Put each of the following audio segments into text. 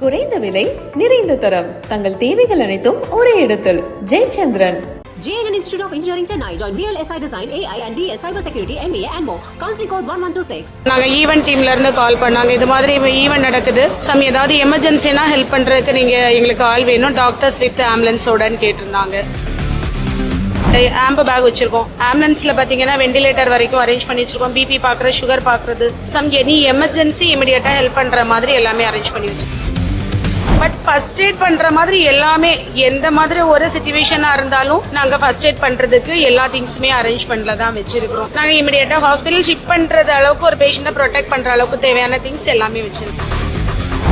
குறைந்த விலை நிறைந்த தரம் தங்கள் தேவைகள் அனைத்தும் ஒரே இடத்தில் Jayachandran. JNN Institute of Engineering Chennai. Join VLSI Design, AI and DS, Cyber Security, MBA and more. Counseling code 1126. நாங்க ஈவென்ட் டீம்ல இருந்து கால் பண்ணாங்க. இது மாதிரி ஈவென்ட் நடக்குது, ஏதாவது எமர்ஜென்சினா ஹெல்ப் பண்றதுக்கு நீங்க எங்களுக்கு ஆள் வேணும், டாக்டர்ஸ் வித் ஆம்புலன்ஸோடன்னு கேட்டிருந்தாங்க. ஆம்பு பேக் வச்சிருக்கோம். ஆம்புலன்ஸ்ல பாத்தீங்கன்னா வெண்டிலேட்டர் வரைக்கும் அரேஞ்ச் பண்ணி வச்சிருக்கோம். பிபி பாக்குறது, சுகர் பாக்குறது, எனி எமர்ஜென்சி இமிடியேட்டா ஹெல்ப் பண்ற மாதிரி எல்லாமே அரேஞ்ச் பண்ணி வச்சிருக்கோம். பட் ஃபர்ஸ்ட் எய்ட் பண்ற மாதிரி எல்லாமே எந்த மாதிரி ஒரு சிச்சுவேஷனா இருந்தாலும் நாங்க ஃபர்ஸ்ட் எய்ட் பண்றதுக்கு எல்லா திங்ஸுமே அரேஞ்ச் பண்ணல தான் வச்சிருக்கிறோம். நாங்க இமிடியேட்டா ஹாஸ்பிட்டல் ஷிப் பண்றது அளவுக்கு ஒரு பேஷண்ட்டை ப்ரொடெக்ட் பண்ற அளவுக்கு தேவையான திங்ஸ் எல்லாமே வச்சிருக்கோம்.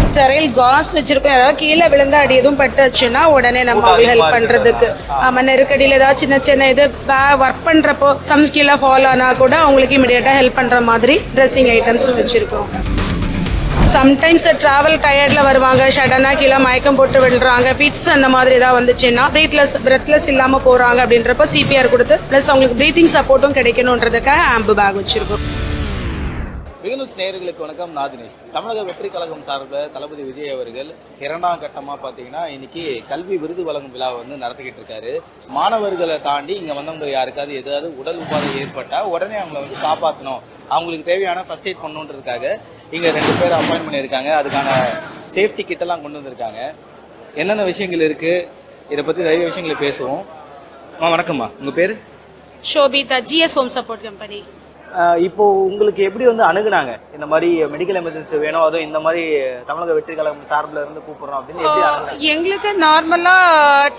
ஸ்டெரைல் காஸ் வச்சிருக்கோம். ஏதாவது கீழே விழுந்தா அடி எதுவும் பட்டுச்சுன்னா உடனே நம்ம ஹெல்ப் பண்றதுக்கு. நெருக்கடியில் ஏதாவது சின்ன சின்ன இது ஒர்க் பண்றப்போ சம் கீழே ஃபால் ஆனா கூட அவங்களுக்கு இமிடியேட்டா ஹெல்ப் பண்ற மாதிரி ட்ரெஸ்ஸிங் ஐட்டம்ஸும் வச்சிருக்கோம். சம்டைம்ஸ் டிராவல் டயர்ட்ல வருவாங்க, சடனா கீழே மயக்கம் போட்டு விடுறாங்க, பிட்ஸ் அந்த மாதிரி ஏதாவது வந்துச்சுன்னா பிரெத்லெஸ் இல்லாம போறாங்க அப்படின்றப்ப சிபிஆர் கொடுத்து பிளஸ் அவங்களுக்கு பிரீத்திங் சப்போர்ட்டும் கிடைக்கணுன்றதுக்காக ஆம்பு பேக் வச்சிருக்கோம். விகனுஸ் நேயர்களுக்கு வணக்கம். நான் தினேஷ். தமிழக வெற்றி கழகம் சார்பில் தளபதி விஜய் அவர்கள் 2ஆம் கட்டமாக பார்த்தீங்கன்னா இன்னைக்கு கல்வி விருது வழங்கும் விழாவை நடத்திக்கிட்டு இருக்காரு. மாணவர்களை தாண்டி இங்கே வந்தவங்க யாருக்காவது ஏதாவது உடல் உபாதை ஏற்பட்டால் உடனே அவங்கள காப்பாற்றணும், அவங்களுக்கு தேவையான ஃபர்ஸ்ட் எய்ட் பண்ணணுன்றதுக்காக இங்கே 2 பேர் அப்பாயின்ட் பண்ணியிருக்காங்க. அதுக்கான சேஃப்டி கிட்டெல்லாம் கொண்டு வந்திருக்காங்க. என்னென்ன விஷயங்கள் இருக்குது, இதை பற்றி நிறைய விஷயங்களை பேசுவோம். வணக்கம்மா, உங்கள் பேர்? Sobhita, GS home support company. இப்போ உங்களுக்கு எப்படி அணுகுனாங்க? இந்த மாதிரி மெடிக்கல் எமர்ஜென்சி வேணும், அதுவும் இந்த மாதிரி தமிழக வெற்றி கழகம் சார்பில் இருந்து கூப்பிடுறோம் அப்படின்னு எங்களுக்கு நார்மலா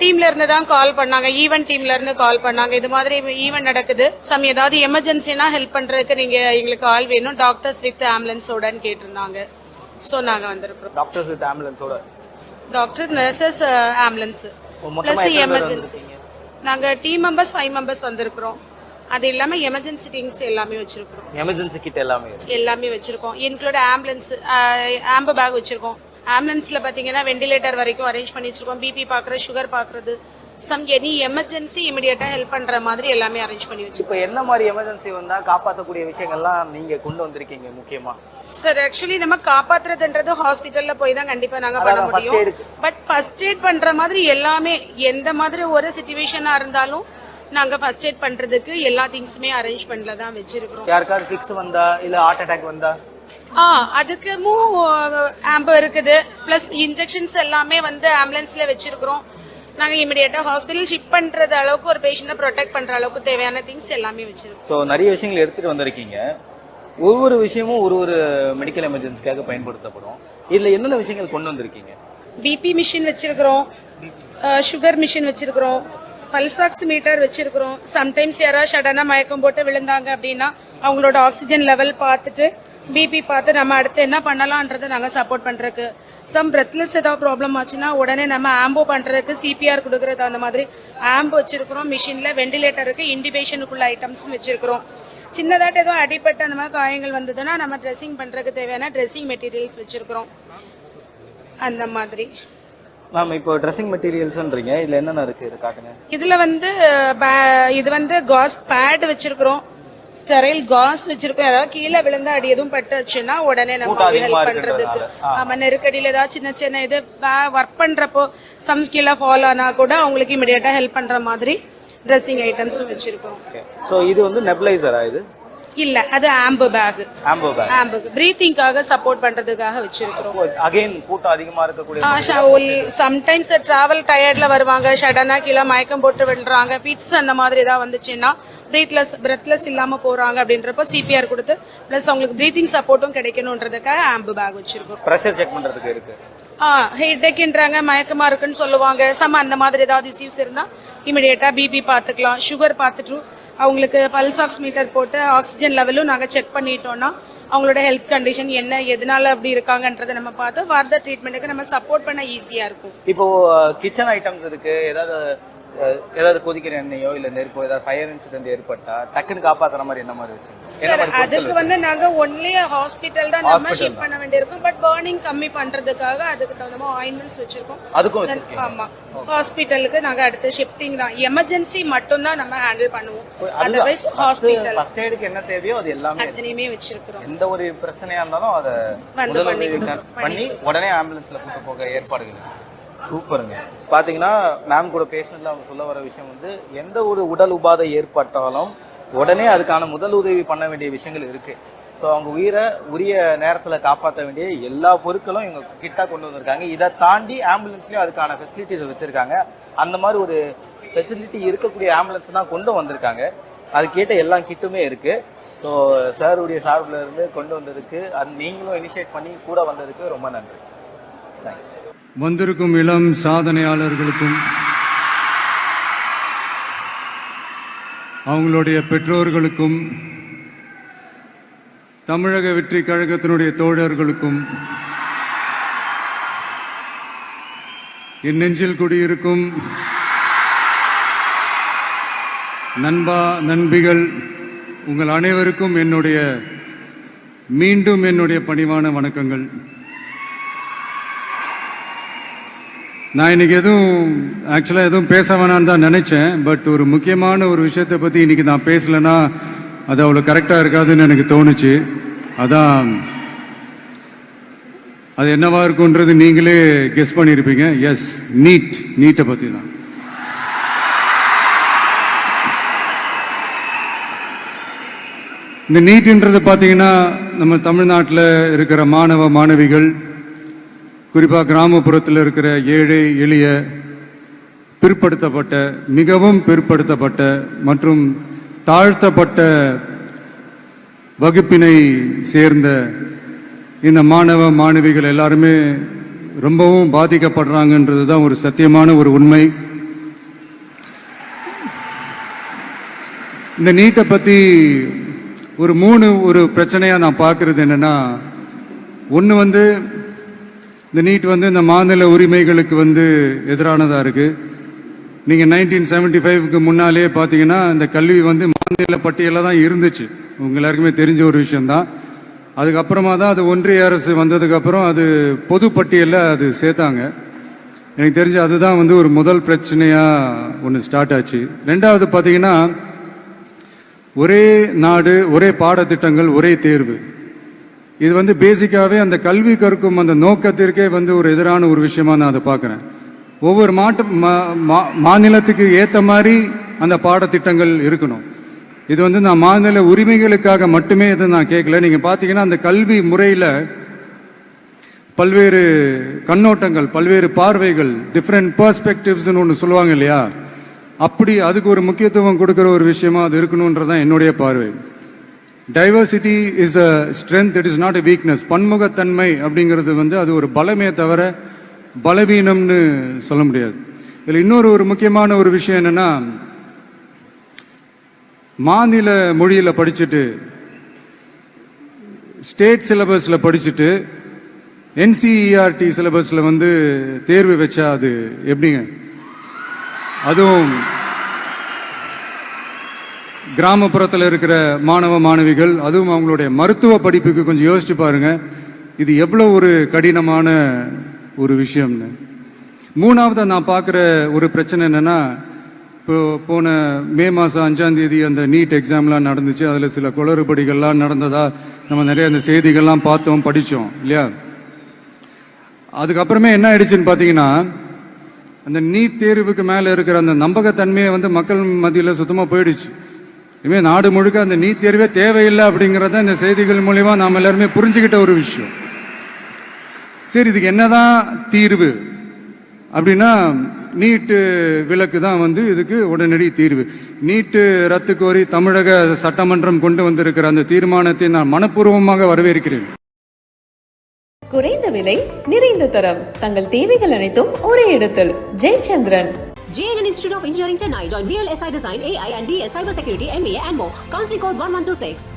டீம்ல இருந்து தான் கால் பண்ணாங்க. ஈவென்ட் டீம்ல இருந்து கால் பண்ணாங்க. இது மாதிரி ஈவென்ட் நடக்குது, ஏதாவது எமர்ஜென்சினா ஹெல்ப் பண்றதுக்கு நீங்க எங்களுக்கு ஆள் வேணும், டாக்டர்ஸ் வித் ஆம்புலன்ஸோடன்னு கேட்டிருந்தாங்க. சோ நாங்க வந்திருக்கோம். டாக்டர்ஸ் வித் ஆம்புலன்ஸோட, doctor, nurses, ambulance plus emergency. நாங்க டீம் மெம்பர்ஸ் 5 மெம்பர்ஸ் வந்திருக்கிறோம். அது இல்லாம எமர்ஜென்சி திங்ஸ் எல்லாமே வச்சிருக்கோம். எமர்ஜென்சி கிட் எல்லாமே வச்சிருக்கோம். இன்க்ளூட் ஆம்புலன்ஸ், ஆம்பு பேக் வச்சிருக்கோம். ஆம்புலன்ஸ்ல பாத்தீங்கன்னா வெண்டிலேட்டர் வரைக்கும் அரேஞ்ச் பண்ணி வச்சிருக்கோம். பிபி பாக்குறது, சுகர் பாக்குறது, எனி எமர்ஜென்சி இமிடியேட்டா ஹெல்ப் பண்ற மாதிரி எல்லாமே அரேஞ்ச் பண்ணி வச்சிருக்கோம். இப்போ என்ன மாதிரி எமர்ஜென்சி வந்தா காப்பாற்றக்கூடிய விஷயங்கள்லாம் நீங்க கொண்டு வந்திருக்கீங்க முக்கியமா? சார், ஆக்சுவலி நம்ம காப்பாத்துறதுன்றது ஹாஸ்பிட்டல்ல போய் தான் கண்டிப்பா நாங்க பண்ண முடியும். பட் ஃபர்ஸ்ட் எய்ட் பண்ற மாதிரி எல்லாமே எந்த மாதிரி ஒரு சிச்சுவேஷனா இருந்தாலும் நாங்க ஃபர்ஸ்ட் எய்ட் பண்றதுக்கு எல்லா திங்ஸுமே அரேஞ்ச் பண்ணல தான் வச்சிருக்கோம். யாருக்காவது ஃபிக்ஸ் வந்தா இல்ல ஹார்ட் அட்டாக் வந்தா அதுக்கும் ஆம்பு இருக்குது. பிளஸ் இன்ஜெக்ஷன்ஸ் எல்லாமே ஆம்புலன்ஸ்ல வச்சிருக்கிறோம். நாங்க இமிடியேட்டா ஹாஸ்பிட்டல் ஷிப் பண்றது அளவுக்கு ஒரு பேஷண்ட்டை ப்ரொடெக்ட் பண்ற அளவுக்கு தேவையான திங்ஸ் எல்லாமே வச்சிருக்கோம். சோ நிறைய விஷயங்கள் எடுத்துட்டு வந்திருக்கீங்க. ஒவ்வொரு விஷயமும் ஒரு மெடிக்கல் எமர்ஜென்சிக்காக பயன்படுத்தப்படும். இதுல என்னென்ன விஷயங்கள் கொண்டு வந்திருக்கீங்க? பிபி மிஷின் வச்சிருக்கிறோம், சுகர் மிஷின் வச்சிருக்கிறோம், பல்ஸ் ஆக்சிமீட்டர் வச்சிருக்கிறோம். சம்டைம்ஸ் யாராவது சடனா மயக்கம் போட்டு விழுந்தாங்க அப்படின்னா அவங்களோட ஆக்சிஜன் லெவல் பார்த்துட்டு பிபி பார்த்து நம்ம அடுத்து என்ன பண்ணலாம்ன்றதை நாங்க சப்போர்ட் பண்றதுக்கு. பிரெத்லெஸ் ஏதாவது ப்ராப்ளம் ஆச்சுன்னா உடனே நம்ம ஆம்போ பண்றதுக்கு சிபிஆர் கொடுக்கறது அந்த மாதிரி ஆம்பு வச்சிருக்கிறோம். மிஷின்ல வெண்டிலேட்டருக்கு இன்டிபேஷனுக்குள்ள ஐட்டம்ஸும் வச்சிருக்கிறோம். சின்னதாட்ட ஏதோ அடிப்பட்டு அந்த மாதிரி காயங்கள் வந்ததுன்னா நம்ம ட்ரெஸ்ஸிங் பண்றதுக்கு தேவையான ட்ரெஸ்ஸிங் மெட்டீரியல்ஸ் வச்சிருக்கிறோம். அந்த மாதிரி மேம், இப்போ ட்ரெஸ்ஸிங் மெட்டீரியல்ஸ்ன்றீங்க, இதுல என்னென்ன இருக்கு இது காட்டுங்க. இதுல இது காஸ் பேட் வச்சிருக்கிறோம், ஸ்டெரைல் காஸ் வச்சிருக்கோம். ஏதாவது கீழே விழுந்தா அடி எதுவும் பட்டுச்சுன்னா உடனே நம்ம ஹெல்ப் பண்றதுக்கு. நெருக்கடியில் ஏதாவது சின்ன சின்ன இது ஒர்க் பண்றப்போ சம் கீழே ஃபால் ஆனா கூட அவங்களுக்கு இமிடியேட்டா ஹெல்ப் பண்ற மாதிரி ட்ரெஸ்ஸிங் ஐட்டம்ஸும் வச்சிருக்கோம். சோ இது நெபுலைசரா? இது இல்ல, அது ஆம்பு பேக். ஆம்பு பிரீத்திங்காக சப்போர்ட் பண்றதுக்காக வச்சிருக்கிறோம். அகைன் கூட்டம் அதிகமா இருக்கக்கூடிய சம்டைம்ஸ் டிராவல் டயர்ட்ல வருவாங்க, சடனா கீழே மயக்கம் போட்டு விடுறாங்க, பிட்ஸ் அந்த மாதிரி ஏதாவது வந்துச்சுன்னா பிரெத்லெஸ் இல்லாம போறாங்க அப்படின்றப்ப சிபிஆர் கொடுத்து பிளஸ் அவங்களுக்கு பிரீத்திங் சப்போர்ட்டும் கிடைக்கணும்ன்றதுக்காக ஆம்பு பேக் வச்சிருக்கோம். பிரஷர் செக் பண்றதுக்கு இருக்கு. ஹெட்டேக்ன்றாங்க, மயக்கமா இருக்குன்னு சொல்லுவாங்க. அந்த மாதிரி ஏதாவது இஷ்யூஸ் இருந்தா இமிடியேட்டா பிபி பாத்துக்கலாம், சுகர் பாத்துட்டு அவங்களுக்கு பல்ஸ் ஆக்சிமீட்டர் போட்டு ஆக்சிஜன் லெவலும் நாங்க செக் பண்ணிட்டோம்னா அவங்களோட ஹெல்த் கண்டிஷன் என்ன, எதனால அப்படி இருக்காங்கன்றதை நம்ம பார்த்து ஃபர்தர் ட்ரீட்மெண்ட்டுக்கு நம்ம சப்போர்ட் பண்ண ஈஸியா இருக்கும். இப்போ கிச்சன் ஐட்டம்ஸ் இருக்கு, ஏதாவது ஏதாவது கொதிக்கிற எண்ணெயோ இல்ல நெருப்போ ஏதாவது ஃபயர் இன்சிடென்ட் ஏற்பட்டா டக்குன்னு காப்பாத்துற மாதிரி என்ன மாதிரி வச்சிருக்கீங்க? அதுக்கு வந்து நாங்க ஒன்லி ஹாஸ்பிட்டல் தான் நம்ம ஷிப் பண்ண வேண்டியிருக்கும். பட் பர்னிங் கம்மி பண்றதுக்காக அதுக்கு தகுந்த மாதிரி ஆயின்மெண்ட்ஸ் வச்சிருக்கோம். அதுக்கும் வச்சிருக்கீங்க? ஆமா, ஹாஸ்பிட்டலுக்கு நாங்க அடுத்து ஷிஃப்டிங் தான், எமர்ஜென்சி மட்டும் தான் நம்ம ஹேண்டில் பண்ணுவோம். அதர்வைஸ் ஹாஸ்பிட்டல் ஃபர்ஸ்ட் எய்டுக்கு என்ன தேவையோ அது எல்லாமே அத்தனையுமே வச்சிருக்கிறோம். எந்த ஒரு பிரச்சனையா இருந்தாலும் அதை பண்ணி உடனே ஆம்புலன்ஸ்ல கூட்டு போக ஏற்பாடுகள். சூப்பருங்க. பாத்தீங்கன்னா மேம் கூட பேசினதுல அவங்க சொல்ல வர விஷயம் வந்து எந்த ஒரு உடல் உபாதை ஏற்பட்டாலும் உடனே அதுக்கான முதல் உதவி பண்ண வேண்டிய விஷயங்கள் இருக்கு. ஸோ அவங்க உயிரை உரிய நேரத்தில் காப்பாற்ற வேண்டிய எல்லா பொருட்களும் இவங்க கிட்ட கொண்டு வந்திருக்காங்க. இதை தாண்டி ஆம்புலன்ஸ்லயும் அதுக்கான ஃபெசிலிட்டிஸ் வச்சிருக்காங்க. அந்த மாதிரி ஒரு ஃபெசிலிட்டி இருக்கக்கூடிய ஆம்புலன்ஸ் தான் கொண்டு வந்திருக்காங்க. அது கேட்ட எல்லா கிட்டுமே இருக்கு. ஸோ சாருடைய சார்பில் இருந்து கொண்டு வந்ததுக்கு நீங்களும் இனிஷியேட் பண்ணி கூட வந்ததுக்கு ரொம்ப நன்றி. தேங்க்ஸ். வந்திருக்கும் இளம் சாதனையாளர்களுக்கும் அவங்களுடைய பெற்றோர்களுக்கும் தமிழக வெற்றி கழகத்தினுடைய தோழர்களுக்கும் என் நெஞ்சில் குடியிருக்கும் நண்பா நண்பிகள் உங்கள் அனைவருக்கும் மீண்டும் என்னுடைய பணிவான வணக்கங்கள். நான் இன்னைக்கு எதுவும் பேச வேணான்னு தான் நினைச்சேன். பட் ஒரு முக்கியமான ஒரு விஷயத்தை பத்தி இன்னைக்கு நான் பேசலன்னா அது அவ்வளவு கரெக்டா இருக்காதுன்னு எனக்கு தோணுச்சு. அதான் அது என்னவா இருக்கும்ன்றது நீங்களே கெஸ் பண்ணியிருப்பீங்க. எஸ், நீட்டை பத்தி தான். இந்த நீட்ன்றது பாத்தீங்கன்னா நம்ம தமிழ்நாட்டில் இருக்கிற மாணவ மாணவிகள், குறிப்பாக கிராமப்புறத்தில் இருக்கிற ஏழை எளிய பிற்படுத்தப்பட்ட, மிகவும் பிற்படுத்தப்பட்ட மற்றும் தாழ்த்தப்பட்ட வகுப்பினை சேர்ந்த இந்த மாணவ மாணவிகள் எல்லாருமே ரொம்பவும் பாதிக்கப்படுறாங்கன்றது தான் ஒரு சத்தியமான ஒரு உண்மை. இந்த நீட்டை பற்றி ஒரு பிரச்சனையாக நான் பார்க்கறது என்னன்னா, ஒன்று இந்த நீட் இந்த மாநில உரிமைகளுக்கு எதிரானதாக இருக்கு. நீங்கள் 1975க்கு முன்னாலே பார்த்தீங்கன்னா இந்த கல்வி மாநில பட்டியலில் தான் இருந்துச்சு. உங்க எல்லாருக்குமே தெரிஞ்ச ஒரு விஷயம்தான். அதுக்கப்புறமா தான் அது ஒன்றிய அரசு வந்ததுக்கப்புறம் அது பொது பட்டியலில் அது சேர்த்தாங்க. எனக்கு தெரிஞ்சு அதுதான் ஒரு முதல் பிரச்சனையாக ஒன்று ஸ்டார்ட் ஆச்சு. ரெண்டாவது பார்த்தீங்கன்னா ஒரே நாடு, ஒரே பாடத்திட்டங்கள், ஒரே தேர்வு. இது பேசிக்காவே அந்த கல்வி கற்கும் அந்த நோக்கத்திற்கே ஒரு எதிரான ஒரு விஷயமா நான் அதை பார்க்குறேன். ஒவ்வொரு மாநிலத்துக்கு ஏற்ற மாதிரி அந்த பாடத்திட்டங்கள் இருக்கணும். இது நான் மாநில உரிமைகளுக்காக மட்டுமே இதை நான் கேட்கல. நீங்க பார்த்தீங்கன்னா அந்த கல்வி முறையில் பல்வேறு கண்ணோட்டங்கள், பல்வேறு பார்வைகள், டிஃப்ரெண்ட் பெர்ஸ்பெக்டிவ்ஸ்னு ஒன்று சொல்லுவாங்க இல்லையா, அப்படி அதுக்கு ஒரு முக்கியத்துவம் கொடுக்குற ஒரு விஷயமா அது இருக்கணும்ன்றதான் என்னுடைய பார்வை. Diversity is a strength, it is not a weakness. பன்முகத்தன்மை அப்படிங்கிறது அது ஒரு பலமே தவிர பலவீனம்னு சொல்ல முடியாது. இதில் இன்னொரு முக்கியமான ஒரு விஷயம் என்னன்னா, மாநில மொழியில படிச்சுட்டு ஸ்டேட் சிலபஸ்ல படிச்சுட்டு என்சிஇஆர்டி சிலபஸ்ல தேர்வு வச்சா அது எப்படிங்க? அதுவும் கிராமப்புறத்தில் இருக்கிற மாணவ மாணவிகள், அதுவும் அவங்களுடைய மருத்துவ படிப்புக்கு கொஞ்சம் யோசிச்சு பாருங்க, இது எவ்வளவு ஒரு கடினமான ஒரு விஷயம்னு. மூணாவது நான் பார்க்குற ஒரு பிரச்சனை என்னன்னா, இப்போ போன மே மாதம் 5ஆம் தேதி அந்த நீட் எக்ஸாம்லாம் நடந்துச்சு. அதில் சில குளறுபடிகள்லாம் நடந்ததா நம்ம நிறைய அந்த செய்திகள்லாம் பார்த்தோம், படித்தோம் இல்லையா. அதுக்கப்புறமே என்ன ஆயிடுச்சுன்னு பார்த்தீங்கன்னா, அந்த நீட் தேர்வுக்கு மேலே இருக்கிற அந்த நம்பகத்தன்மையை மக்கள் மத்தியில் சுத்தமாக போயிடுச்சு. இனிமேல் நாடு முழுக்க அந்த நீட் தேர்வே தேவையில்லை அப்படிங்கிறத இந்த செய்திகள் மூலியமா நாம் எல்லாருமே புரிஞ்சுக்கிட்ட ஒரு விஷயம். சரி, இதுக்கு என்னதான் தீர்வு அப்படின்னா, நீட்டு விலக்கு தான் இதுக்கு உடனடி தீர்வு. நீட்டு ரத்து கோரி தமிழக சட்டமன்றம் கொண்டு வந்திருக்கிற அந்த தீர்மானத்தை நான் மனப்பூர்வமாக வரவேற்கிறேன். குறைந்த விலை, நிறைந்த தரம், தங்கள் தேவைகள் அனைத்தும் ஒரே இடத்தில். Jayachandran. JNN Institute of Engineering Chennai. Join VLSI Design, AI and DS Cybersecurity, MBA and more. Counseling code 1126.